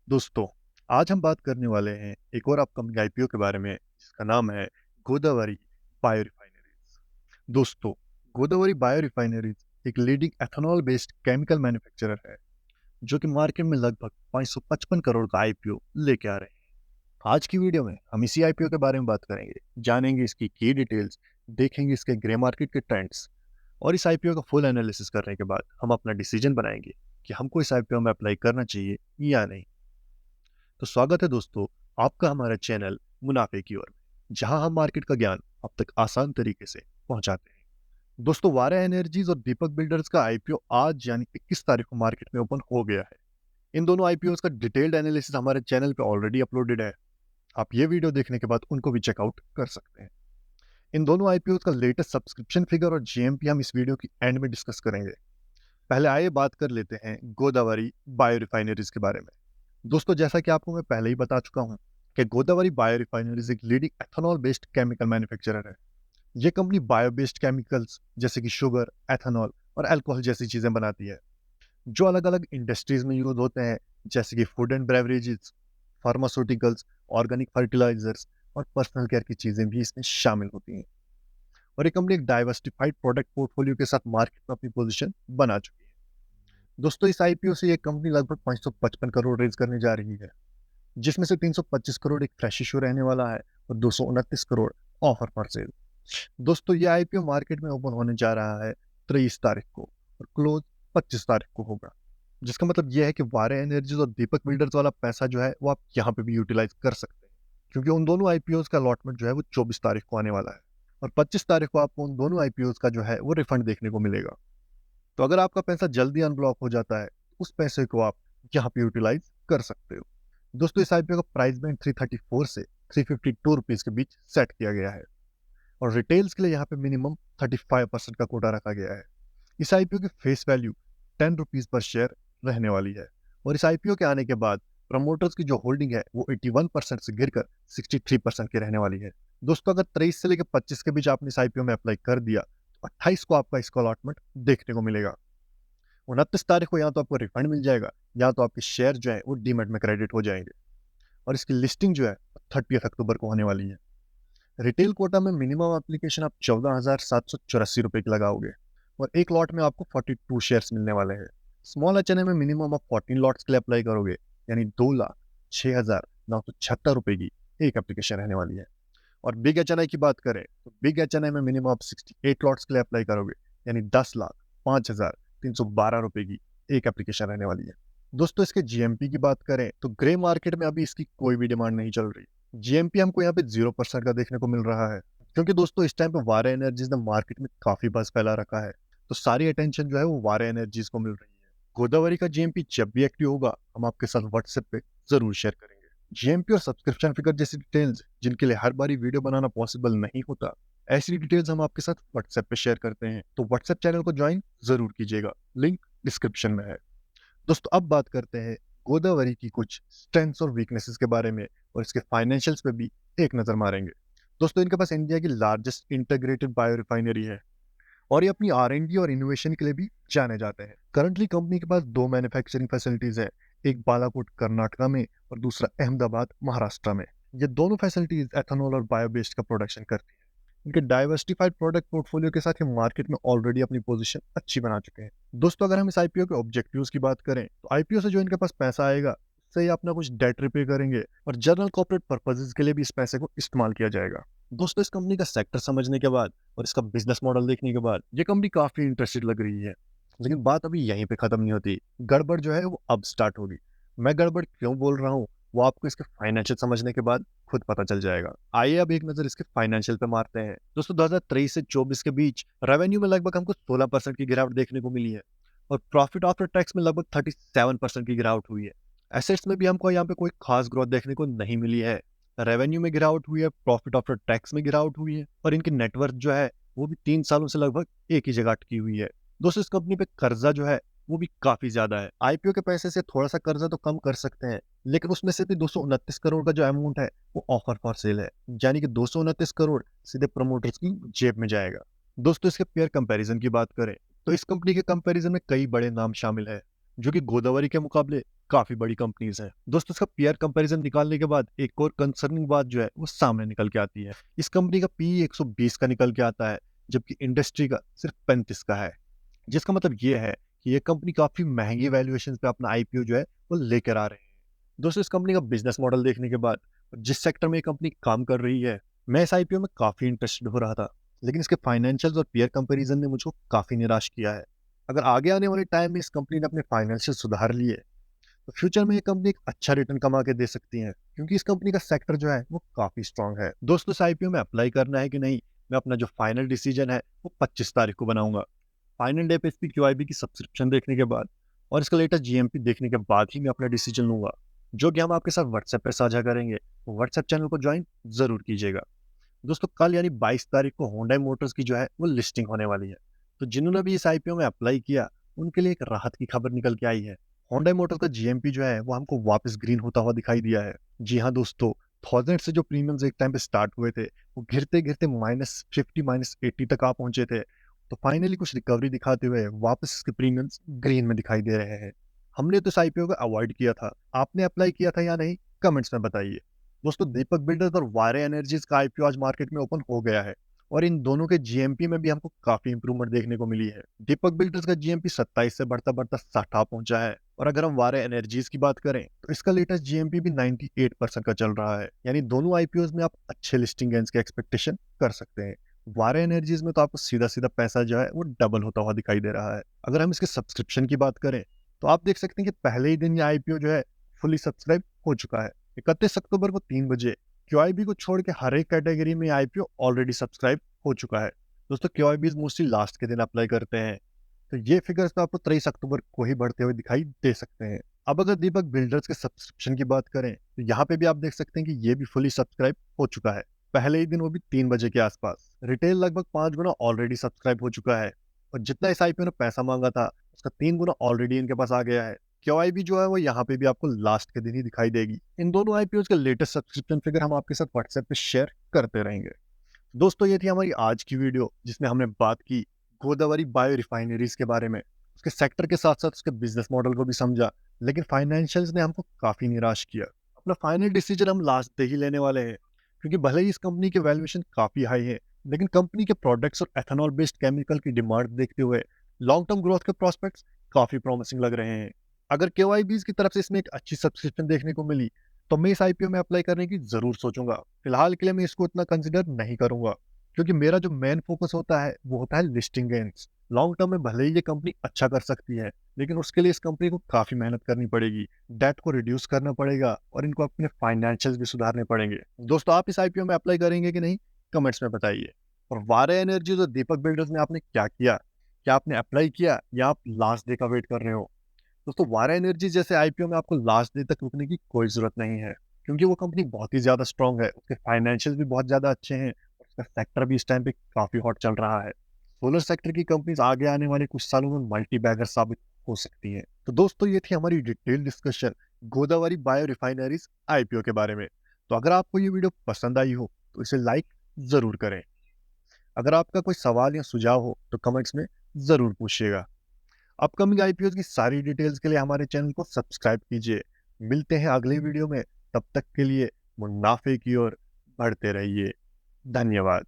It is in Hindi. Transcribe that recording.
दोस्तों, आज हम बात करने वाले हैं एक और अपकमिंग आईपीओ के बारे में जिसका नाम है गोदावरी बायो रिफाइनरीज। दोस्तों, गोदावरी बायो रिफाइनरीज एक leading ethanol based chemical manufacturer है जो कि मार्केट में लगभग 555 करोड़ का आईपीओ लेके आ रहे हैं। आज की वीडियो में हम इसी आईपीओ के बारे में बात करेंगे, जानेंगे इसकी की डिटेल्स, देखेंगे इसके ग्रे मार्केट के ट्रेंड्स और इस आईपीओ का फुल एनालिसिस करने के बाद हम अपना डिसीजन बनाएंगे कि हमको इस आईपीओ में अप्लाई करना चाहिए या नहीं। तो स्वागत है दोस्तों, आपका हमारे चैनल मुनाफे की ओर में, जहां हम मार्केट का ज्ञान अब तक आसान तरीके से पहुंचाते हैं। दोस्तों, वारा एनर्जीज और दीपक बिल्डर्स का आईपीओ आज यानी 21 तारीख को मार्केट में ओपन हो गया है। इन दोनों आईपीओ का डिटेल्ड एनालिसिस हमारे चैनल पे ऑलरेडी अपलोडेड है। आप ये वीडियो देखने के बाद उनको भी चेकआउट कर सकते हैं। इन दोनों आईपीओ का लेटेस्ट सब्सक्रिप्शन फिगर और जीएमपी हम इस वीडियो की एंड में डिस्कस करेंगे। पहले आइए बात कर लेते हैं गोदावरी बायो रिफाइनरीज के बारे में। दोस्तों, जैसा कि आपको मैं पहले ही बता चुका हूं कि गोदावरी बायो रिफाइनरीज एक leading ethanol based chemical manufacturer है। ये कंपनी बायो बेस्ड केमिकल्स जैसे कि शुगर, एथेनॉल और अल्कोहल जैसी चीजें बनाती है जो अलग अलग इंडस्ट्रीज में यूज होते हैं, जैसे कि food and beverages, pharmaceuticals, organic fertilisers और पर्सनल केयर की चीजें भी इसमें शामिल होती हैं। और ये कंपनी एक डाइवर्सिफाइड प्रोडक्ट पोर्टफोलियो के साथ मार्केट में अपनी पोजीशन बना चुकी है। दोस्तों, इस आईपीओ से ये कंपनी लगभग 555 करोड़ रेज करने जा रही है, जिसमें से 325 करोड़ एक फ्रेश इशू रहने वाला है और 229 करोड़ ऑफर फॉर सेल। दोस्तों, ये आईपीओ मार्केट में ओपन होने जा रहा है 23 तारीख को और क्लोज 25 तारीख को होगा, जिसका मतलब यह है कि वारे एनर्जीज और दीपक बिल्डर्स वाला पैसा जो है वो आप यहाँ पे भी यूटिलाइज कर सकते हैं, क्योंकि उन दोनों आईपीओ का अलॉटमेंट जो है वो 24 तारीख को आने वाला है और 25 तारीख को आपको उन दोनों आईपीओ का जो है वो रिफंड देखने को मिलेगा। तो अगर आपका पैसा जल्दी अनब्लॉक हो जाता है, उस पैसे को आप यहाँ पे यूटिलाइज कर सकते हो। दोस्तों, इस आईपीओ का प्राइस बैंड 334 से 352 रुपीज के बीच सेट किया गया है और रिटेल्स के लिए यहाँ पे मिनिमम 35% का कोटा रखा गया है। इस आईपीओ की face value 10 rupees per share रहने वाली है और इस आईपीओ के आने के बाद प्रमोटर्स की जो होल्डिंग है वो 81% से गिरकर 63% की रहने वाली है। दोस्तों, अगर 23 से लेकर 25 के बीच आपने इस आईपीओ में अप्लाई कर दिया तो 28 को आपका इसका अलॉटमेंट देखने को मिलेगा। 29 तारीख को या तो आपको रिफंड मिल जाएगा या तो आपके शेयर जो है वो डीमैट में क्रेडिट हो जाएंगे और इसकी लिस्टिंग जो है 30 अक्टूबर को होने वाली है। रिटेल कोटा में मिनिमम एप्लीकेशन आप 14,784 रुपए की लगाओगे और एक लॉट में आपको 42 शेयर्स मिलने वाले हैं। स्मॉल एच में मिनिमम आप 14 लॉट्स के लिए अप्लाई करोगे, यानी 2,06,976 रुपए की एक एप्लीकेशन रहने वाली है। और बिग एच की बात करें तो बिग एच में मिनिमम आप 68 लॉट्स के लिए अप्लाई करोगे, यानी 10,05,312 रुपए की एक एप्लीकेशन रहने वाली है। दोस्तों, इसके जीएमपी की बात करें तो ग्रे मार्केट में अभी इसकी कोई भी डिमांड नहीं चल रही। जीएमपी हमको यहाँ पे 0% का देखने को मिल रहा है, क्योंकि दोस्तों इस टाइम पे वारा एनर्जीज ने मार्केट में काफी बस फैला रखा है, तो सारी अटेंशन जो है वो वारा एनर्जीज को मिल रही है। गोदावरी का जीएमपी जब भी एक्टिव होगा हम आपके साथ व्हाट्सएप पे जरूर शेयर करेंगे। जीएमपी और सब्सक्रिप्शन फिगर जैसी डिटेल्स जिनके लिए हर बारी वीडियो बनाना पॉसिबल नहीं होता, ऐसी डिटेल्स हम आपके साथ व्हाट्सएप पे शेयर करते हैं, तो व्हाट्सएप चैनल को ज्वाइन जरूर कीजिएगा, लिंक डिस्क्रिप्शन में है। दोस्तों, अब बात करते हैं गोदावरी की कुछ स्ट्रेंथ्स और वीकनेसेस के बारे में और इसके फाइनेंशियल्स पे भी एक नजर मारेंगे। दोस्तों, इनके पास इंडिया की लार्जेस्ट इंटीग्रेटेड बायो रिफाइनरी है और ये अपनी आर&डी और इनोवेशन के लिए भी जाने जाते हैं। करंटली कंपनी के पास दो मैन्युफैक्चरिंग फैसिलिटीज है, एक बालाकोट कर्नाटका में और दूसरा अहमदाबाद महाराष्ट्र में। ये दोनों फैसिलिटीज एथेनॉल और बायो बेस्ड का प्रोडक्शन करती है। इनके डाइवर्सिफाइड प्रोडक्ट पोर्टफोलियो के साथ ये मार्केट में ऑलरेडी अपनी पोजीशन अच्छी बना चुके हैं। दोस्तों, अगर हम इस आईपीओ के ऑब्जेक्टिव्स की बात करें तो आईपीओ से जो इनके पास पैसा आएगा उससे ये अपना कुछ डेट रिपे करेंगे और जनरल कॉर्पोरेट पर्पसेस के लिए भी इस पैसे को इस्तेमाल किया जाएगा। दोस्तों, इस कंपनी का सेक्टर समझने के बाद और इसका बिजनेस मॉडल देखने के बाद ये कंपनी काफी इंटरेस्टेड लग रही है, लेकिन बात अभी यहीं पे खत्म नहीं होती। गड़बड़ जो है वो अब स्टार्ट होगी। मैं गड़बड़ क्यों बोल रहा हूँ वो आपको इसके फाइनेंशियल समझने के बाद खुद पता चल जाएगा। आइए अब एक नजर इसके फाइनेंशियल पे मारते हैं। दोस्तों, 2023 से 24 के बीच रेवेन्यू में लगभग हमको 16% की गिरावट देखने को मिली है और प्रॉफिट आफ्टर टैक्स में लगभग 37% की गिरावट हुई है। एसेट्स में भी हमको यहाँ पे कोई खास ग्रोथ देखने को नहीं मिली है। रेवेन्यू में गिरावट हुई है, प्रॉफिट आफ्टर टैक्स में गिरावट हुई है और इनकी नेटवर्थ जो है वो भी 3 सालों से लगभग एक ही जगह अटकी हुई है। दोस्तों, इस कंपनी पे कर्जा जो है वो भी काफी ज्यादा है। आईपीओ के पैसे से थोड़ा सा कर्जा तो कम कर सकते हैं, लेकिन उसमें से भी 229 करोड़ का जो अमाउंट है वो ऑफर फॉर सेल है, यानी कि 229 करोड़ सीधे प्रमोटर्स की जेब में जाएगा। दोस्तों, इसके पेयर कंपैरिजन की बात करें तो इस कंपनी के कंपैरिजन में कई बड़े नाम शामिल है, जो कि गोदावरी के मुकाबले काफी बड़ी कंपनीज है। दोस्तों, इसका पीआर कंपैरिजन निकालने के बाद एक और कंसर्निंग बात जो है वो सामने निकल के आती है। इस कंपनी का पी 120 का निकल के आता है, जबकि इंडस्ट्री का सिर्फ 35 का है। जिसका मतलब ये है कि ये कंपनी काफी महंगी वैल्यूएशन पे अपना आईपीओ जो है वो लेकर आ रहे हैं। दोस्तों, इस कंपनी का बिजनेस मॉडल देखने के बाद और जिस सेक्टर में ये कंपनी काम कर रही है, मैं इस आईपीओ में काफी इंटरेस्टेड हो रहा था। लेकिन इसके फाइनेंशियल्स और पीयर कंपैरिजन ने मुझको काफी निराश किया है। अगर आगे आने वाले टाइम में इस कंपनी ने अपने फाइनेंशियल सुधार लिए, तो फ्यूचर में ये कंपनी एक अच्छा रिटर्न कमा के दे सकती है, क्योंकि इस कंपनी का सेक्टर जो है वो काफी स्ट्रांग है। दोस्तों, इस आईपीओ में अप्लाई करना है कि नहीं, मैं अपना जो फाइनल डिसीजन है वो 25 तारीख को बनाऊंगा। फाइनल डे पे इसकी क्यूआईबी की सब्सक्रिप्शन देखने के बाद और इसका लेटेस्ट जीएमपी देखने के बाद ही मैं अपना डिसीजन लूंगा, जो कि हम आपके साथ व्हाट्सएप पे साझा करेंगे। व्हाट्सएप चैनल को ज्वाइन जरूर कीजिएगा। दोस्तों, कल यानी 22 तारीख को होंडा मोटर्स की जो है वो लिस्टिंग होने वाली है। तो जिन्होंने भी इस आईपीओ में अप्लाई किया, उनके लिए एक राहत की खबर निकल के आई है। होंडा मोटर्स का जीएमपी जो है वो हमको वापस ग्रीन होता हुआ दिखाई दिया है। जी हाँ दोस्तों, 1000 से जो प्रीमियम्स एक टाइम पे स्टार्ट हुए थे, वो गिरते गिरते -50 -80 तक आ पहुंचे थे। तो फाइनली कुछ रिकवरी दिखाते हुए वापस इसके प्रीमियम्स ग्रीन में दिखाई दे रहे हैं। हमने तो इस आईपीओ को अवॉइड किया था। आपने अप्लाई किया था या नहीं, कमेंट्स में बताइए। दोस्तों, दीपक बिल्डर्स और वारे एनर्जीज का आईपीओ आज मार्केट में ओपन हो गया है, और इन दोनों के जीएमपी में भी हमको काफी इंप्रूवमेंट देखने को मिली है। दीपक बिल्डर्स का जीएमपी 27 से बढ़ता बढ़ता 60 आ पहुंचा है, और अगर हम वारे एनर्जीज की बात करें तो इसका लेटेस्ट जीएमपी भी 98% का चल रहा है। यानी दोनों आईपीओ में आप अच्छे लिस्टिंग गेन्स के एक्सपेक्टेशन कर सकते हैं। वारे एनर्जीज में तो आपको सीधा सीधा पैसा जो है वो डबल होता हुआ दिखाई दे रहा है। अगर हम इसके सब्सक्रिप्शन की बात करें, तो आप देख सकते हैं कि पहले ही दिन ये आईपीओ जो है फुली सब्सक्राइब हो चुका है। 31 अक्टूबर को 3 बजे क्यूआईबी को छोड़ के हर एक कैटेगरी में आईपीओ ऑलरेडी सब्सक्राइब हो चुका है। दोस्तों, क्यूआईबी मोस्टली लास्ट के दिन अप्लाई करते हैं, तो ये फिगर्स तो आपको 23 अक्टूबर को ही बढ़ते हुए दिखाई दे सकते हैं। अब अगर दीपक बिल्डर्स के सब्सक्रिप्शन की बात करें, तो यहाँ पे भी आप देख सकते हैं कि ये भी फुली सब्सक्राइब हो चुका है, पहले ही दिन वो भी 3 बजे के आसपास। रिटेल लगभग 5 गुना ऑलरेडी सब्सक्राइब हो चुका है, और जितना इस आईपीओ ने पैसा मांगा था उसका 3 गुना ऑलरेडी इनके पास आ गया है। क्यूआईबी जो है वो यहाँ पे भी आपको लास्ट के दिन ही दिखाई देगी। इन दोनों आईपीओ के लेटेस्ट सब्सक्रिप्शन फिगर हम आपके साथ व्हाट्सएप पे शेयर करते रहेंगे। दोस्तों, ये थी हमारी आज की वीडियो, जिसमें हमने बात की गोदावरी बायो रिफाइनरीज के बारे में, उसके सेक्टर के साथ साथ उसके बिजनेस मॉडल को भी समझा। लेकिन फाइनेंशियल्स ने हमको काफी निराश किया। अपना फाइनल डिसीजन हम लास्ट डे ही लेने वाले हैं, क्योंकि भले ही इस कंपनी की वैल्यूएशन काफी हाई है, लेकिन कंपनी के प्रोडक्ट्स और एथेनॉल बेस्ड केमिकल की डिमांड देखते हुए लॉन्ग टर्म ग्रोथ के प्रोस्पेक्ट्स काफी प्रॉमिसिंग लग रहे हैं। अगर केवाईबीज की तरफ से इसमें एक अच्छी सब्सक्रिप्शन देखने को मिली, तो मैं इस आईपीओ में अप्लाई करने की जरूर सोचूंगा। फिलहाल के लिए मैं इसको इतना कंसिडर नहीं करूंगा, क्योंकि मेरा जो मेन फोकस होता है वो होता है लिस्टिंग गेन्स। लॉन्ग टर्म में भले ही ये कंपनी अच्छा कर सकती है, लेकिन उसके लिए इस कंपनी को काफी मेहनत करनी पड़ेगी, डेट को रिड्यूस करना पड़ेगा, और इनको अपने फाइनेंशियल्स भी सुधारने पड़ेंगे। दोस्तों, आप इस आईपीओ में अप्लाई करेंगे कि नहीं, कमेंट्स में बताइए। और वारे एनर्जीज और दीपक बिल्डर्स में आपने क्या किया? क्या आपने अप्लाई किया, या आप लास्ट डे का वेट कर रहे हो? दोस्तों, वारा एनर्जी जैसे आईपीओ में आपको लास्ट डे तक रुकने की कोई जरूरत नहीं है, क्योंकि वो कंपनी बहुत ही ज्यादा स्ट्रांग है, उसके फाइनेंशियल भी बहुत ज्यादा अच्छे हैं, और उसका सेक्टर भी इस टाइम पे काफी हॉट चल रहा है। सोलर सेक्टर की कंपनीज आगे आने वाले कुछ सालों में मल्टी बैगर साबित हो सकती हैं। तो दोस्तों, ये थी हमारी detail discussion Godavari bio refineries IPO के बारे में। तो अगर आपको ये वीडियो पसंद आई हो, तो इसे लाइक जरूर करें। अगर आपका कोई सवाल या सुझाव हो, तो कमेंट्स में जरूर पूछिएगा। अपकमिंग आईपीओ की सारी डिटेल्स के लिए हमारे चैनल को सब्सक्राइब कीजिए। मिलते हैं अगली वीडियो में, तब तक के लिए मुनाफे की ओर बढ़ते रहिए। धन्यवाद।